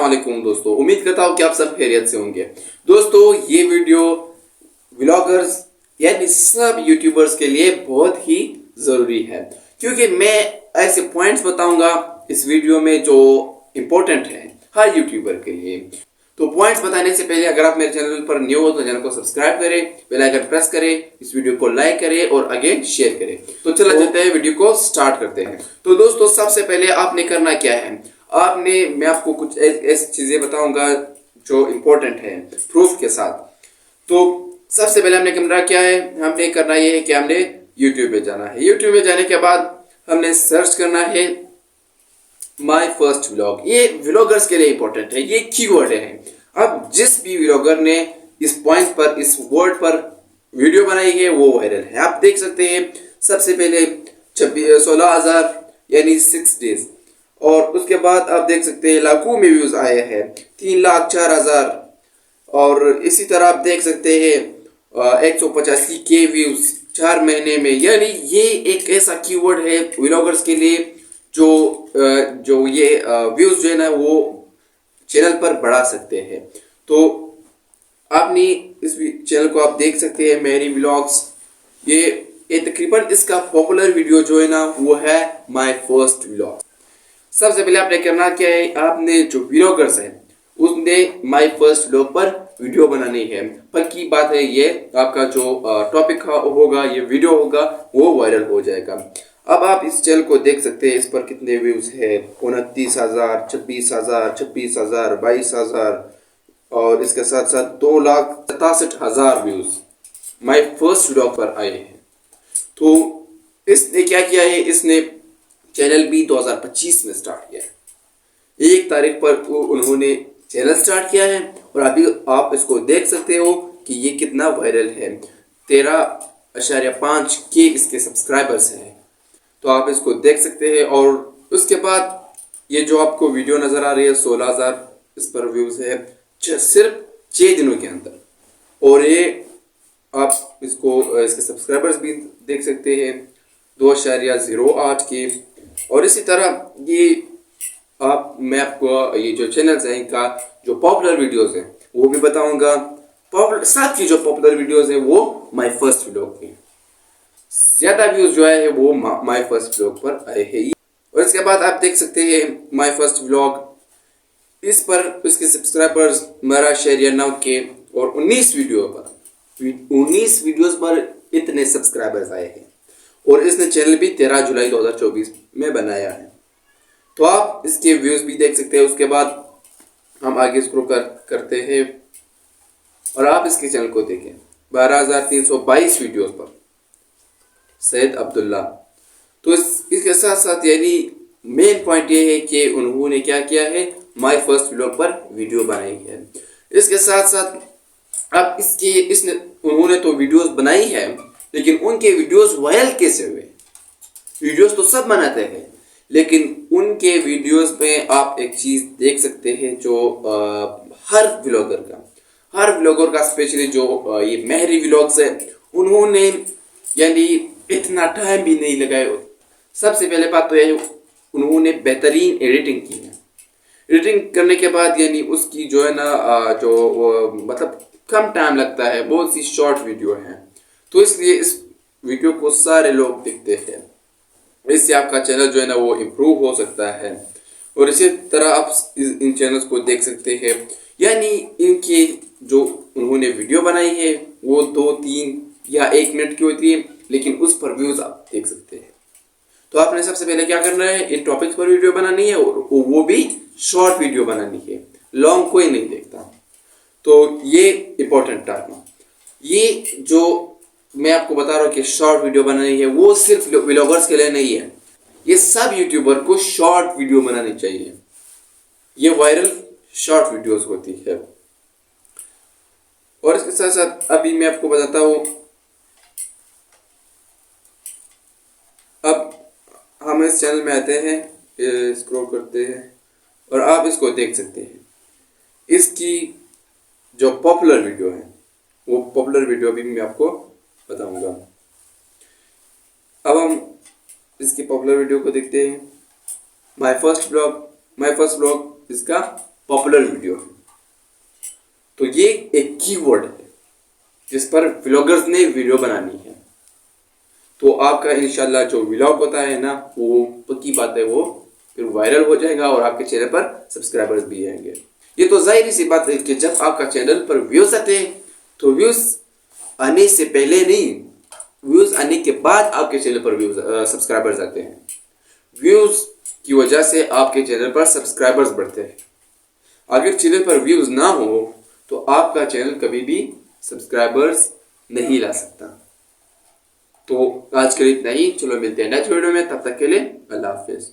अस्सलाम वालेकुम दोस्तों, उम्मीद करता हूँ कि आप सब खैरियत से होंगे। दोस्तों ये वीडियो व्लॉगर्स यानी सब यूट्यूबर्स के लिए बहुत ही जरूरी है, क्योंकि मैं ऐसे पॉइंट्स बताऊंगा इस वीडियो में जो इम्पोर्टेंट है हर यूट्यूबर के लिए। तो पॉइंट्स बताने से पहले अगर आप मेरे चैनल पर न्यू हो तो चैनल को सब्सक्राइब करें, बेल आइकन प्रेस करें, इस वीडियो को लाइक करें और आगे शेयर करें। तो चला चलते हैं, वीडियो को स्टार्ट करते हैं। तो दोस्तों सबसे पहले आपने करना क्या है, मैं आपको कुछ ऐसी चीजें बताऊंगा जो इम्पोर्टेंट है प्रूफ के साथ। तो सबसे पहले हमने करना क्या है, हमने करना ये है कि हमने यूट्यूब में जाना है। यूट्यूब में जाने के बाद हमने सर्च करना है माय फर्स्ट व्लॉग। ये व्लॉगर्स के लिए इंपॉर्टेंट है, ये कीवर्ड है। अब जिस भी व्लॉगर ने इस पॉइंट पर, इस वर्ड पर वीडियो बनाई है वो वायरल है। आप देख सकते हैं सबसे पहले 16,000 यानी 6 डेज, और उसके बाद आप देख सकते हैं लाखों में व्यूज आए हैं, 3,04,000। और इसी तरह आप देख सकते हैं 185K व्यूज 4 महीने में। यानी ये एक ऐसा कीवर्ड है व्लॉगर्स के लिए जो ये व्यूज जो है ना वो चैनल पर बढ़ा सकते हैं। तो आपने इस चैनल को आप देख सकते हैं मेरी व्लॉग्स। ये तकरीबन इसका पॉपुलर वीडियो जो है ना वो है माय फर्स्ट व्लॉग। सबसे पहले आपने करना क्या है, आपने जो व्लॉगर्स है उसने माय फर्स्ट व्लॉग पर वीडियो बनानी है। पक्की बात है, ये आपका जो टॉपिक होगा, ये वीडियो होगा, वो वायरल हो जाएगा। अब आप इस चैनल को देख सकते हैं, इस पर कितने व्यूज है, 29,000, 26,000, 26,000, 22,000 और इसके साथ साथ 2,67,000 व्यूज माय फर्स्ट व्लॉग पर आए हैं। तो इसने क्या किया है, इसने चैनल भी 2025 में स्टार्ट किया है। 1 तारीख पर उन्होंने चैनल स्टार्ट किया है और अभी आप इसको देख सकते हो कि ये कितना वायरल है। 13.5K इसके सब्सक्राइबर्स हैं। तो आप इसको देख सकते हैं। और उसके बाद ये जो आपको वीडियो नजर आ रही है 16,000 इस पर व्यूज है सिर्फ 6 दिनों के अंदर। और ये आप इसके सब्सक्राइबर्स भी देख सकते हैं 2.08K। और इसी तरह मैं आपको ये जो चैनल्स हैं इनका जो पॉपुलर वीडियोस हैं वो भी बताऊंगा। साथ की जो पॉपुलर वीडियोस हैं वो माय फर्स्ट व्लॉग की ज्यादा व्यूज जो है वो माय फर्स्ट व्लॉग पर आए हैं। और इसके बाद आप देख सकते हैं माय फर्स्ट व्लॉग, इस पर इसके सब्सक्राइबर्स 12.9K और 19 वीडियोस पर इतने सब्सक्राइबर्स आए हैं। और इसने चैनल भी 13 जुलाई 2024 में बनाया है। तो आप इसके व्यूज भी देख सकते हैं। उसके बाद हम आगे स्क्रॉल करते हैं और आप इसके चैनल को देखें 12,322 वीडियोस पर सैयद अब्दुल्ला। तो इसके साथ साथ यानी मेन पॉइंट ये है कि उन्होंने क्या किया है, माय फर्स्ट व्लॉग पर वीडियो बनाई है। इसके साथ साथ अब उन्होंने तो वीडियोस बनाई है, लेकिन उनके वीडियोस वायरल कैसे हुए। वीडियोस तो सब बनाते हैं, लेकिन उनके वीडियोस में आप एक चीज देख सकते हैं जो हर व्लॉगर का स्पेशली जो ये मेहरी व्लॉग्स है, उन्होंने यानी इतना टाइम भी नहीं लगाया। सबसे पहले बात तो यह, उन्होंने बेहतरीन एडिटिंग की है। एडिटिंग करने के बाद यानी उसकी जो है ना मतलब कम टाइम लगता है, बहुत सी शॉर्ट वीडियो है, तो इसलिए इस वीडियो को सारे लोग देखते हैं। इससे आपका चैनल जो है ना वो इम्प्रूव हो सकता है। और इसी तरह आप इन चैनल्स को देख सकते हैं, यानी इनके जो उन्होंने वीडियो बनाई है वो 2, 3 या 1 मिनट की होती है, लेकिन उस पर व्यूज आप देख सकते हैं। तो आपने सबसे पहले क्या करना है, इन टॉपिक्स पर वीडियो बनानी है और वो भी शॉर्ट वीडियो बनानी है, लॉन्ग कोई नहीं देखता। तो ये इंपॉर्टेंट टाइम, ये जो मैं आपको बता रहा हूँ कि शॉर्ट वीडियो बनानी है वो सिर्फ व्लॉगर्स के लिए नहीं है, ये सब यूट्यूबर को शॉर्ट वीडियो बनानी चाहिए। ये वायरल शॉर्ट वीडियोस होती है। और इसके साथ साथ अभी मैं आपको बताता हूँ, अब हम इस चैनल में आते हैं, स्क्रॉल करते हैं और आप इसको देख सकते हैं। इसकी जो पॉपुलर वीडियो है वो पॉपुलर वीडियो भी मैं आपको बताऊंगा। अब हम इसकी पॉपुलर वीडियो को देखते हैं। माय फर्स्ट ब्लॉग इसका पॉपुलर वीडियो है। तो ये एक कीवर्ड है जिस पर व्लॉगर्स ने वीडियो बनानी है। तो आपका इंशाल्लाह जो व्लॉग होता है ना, वो पक्की बात है वो फिर वायरल हो जाएगा और आपके चैनल पर सब्सक्राइबर्स भी आएंगे। ये तो जाहिर सी बात है कि जब आपका चैनल पर व्यूज आते हैं तो व्यूज आने से पहले नहीं, व्यूज आने के बाद आपके चैनल पर व्यूज सब्सक्राइबर्स आते हैं। व्यूज की वजह से आपके चैनल पर सब्सक्राइबर्स बढ़ते हैं। अगर चैनल पर व्यूज ना हो तो आपका चैनल कभी भी सब्सक्राइबर्स नहीं ला सकता। तो आज के लिए इतना ही। चलो मिलते हैं नेक्स्ट वीडियो में, तब तक के लिए अल्लाह हाफिज।